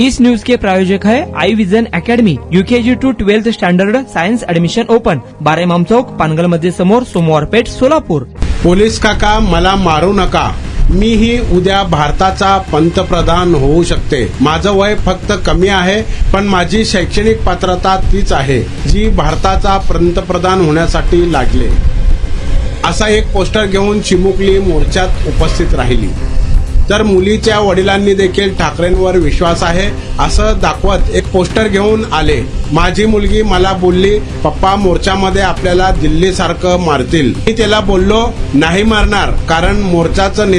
इस news के प्रायोजक है Aai Vision Academy, UKG to 12th standard science admission open, 12 Imam Chowk, Pangal मध्ये समोर, सोमवार पेठ, सोलापूर। पोलीस काका मला मारू नका, मीही उद्या भारताचा पंतप्रधान होऊ शकते। माझं वय फक्त कमी आहे, पण माझी शैक्षणिक पात्रता तीच आहे जी भारताचा पंतप्रधान होण्यासाठी लागले। असा एक पोस्टर घेऊन चिमुकली मोर्चात उपस्थित राहिली। तर मुलीच्या वडिलांनी देखील ठाकरेंवर विश्वास आहे असं दाखवत एक पोस्टर घेऊन आले। माझी मुलगी मला बोलली, पप्पा मोर्चामध्ये आपल्याला दिल्ली सारखं मारतील। मी त्याला बोललो नाही मारणार, कारण मोर्चाचं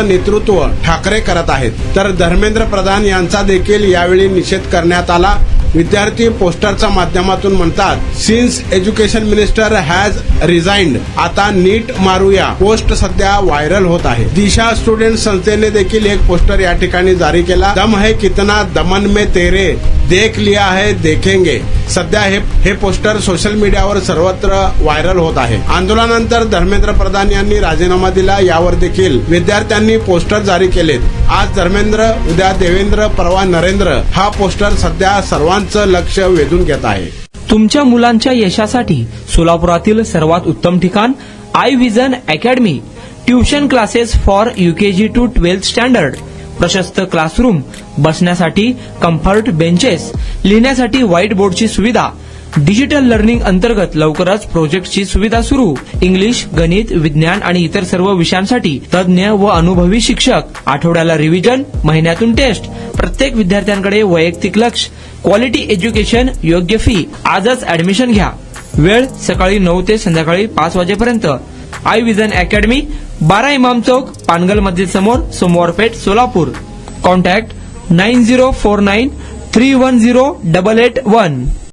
नेतृत्व ठाकरे करत आहेत। तर धर्मेंद्र प्रधान यांचा देखील यावेळी निषेध करण्यात आला। विद्यार्थी पोस्टरच्या माध्यमातून म्हणतात, सिन्स एज्युकेशन मिनिस्टर हॅज रिझाइंड, आता नीट मारूया। पोस्ट सध्या व्हायरल होत आहे। दिशा स्टुडंट संस्थेने देखील एक पोस्टर या ठिकाणी जारी केला। दम है कितना दमन में तेरे, देख लिया है देखेंगे। सध्या हे पोस्टर सोशल मीडियावर सर्वत्र व्हायरल होत आहे। आंदोलनानंतर धर्मेंद्र प्रधान यांनी राजीनामा दिला। यावर देखील विद्यार्थ्यांनी पोस्टर जारी केलेत। आज धर्मेंद्र, उद्या देवेंद्र, परवा नरेंद्र हा पोस्टर सध्या सर्वांचं लक्ष वेधून घेत आहे। तुमच्या मुलांच्या यशासाठी सोलापुरातील सर्वात उत्तम ठिकाण Aai Vision Academy, tuition classes for UKG to 12th standard, प्रशस्त क्लासरूम, बसण्यासाठी कम्फर्ट बेंचेस, लिहिण्यासाठी व्हाईट बोर्डची सुविधा, डिजिटल लर्निंग अंतर्गत लवकरच प्रोजेक्टची सुविधा सुरू, इंग्लिश, गणित, विज्ञान आणि इतर सर्व विषयांसाठी तज्ञ व अनुभवी शिक्षक, आठवड्याला रिव्हिजन, महिन्यातून टेस्ट, प्रत्येक विद्यार्थ्यांकडे वैयक्तिक लक्ष, क्वालिटी एज्युकेशन, योग्य फी। आजच ऍडमिशन घ्या। वेळ सकाळी 9 ते संध्याकाळी 5 वाजेपर्यंत। आई विजन अकॅडमी, 12 इमाम चौक, पानगल मस्जिद समोर, सोमवार पेठ, सोलापूर। कॉन्टॅक्ट 9049310881।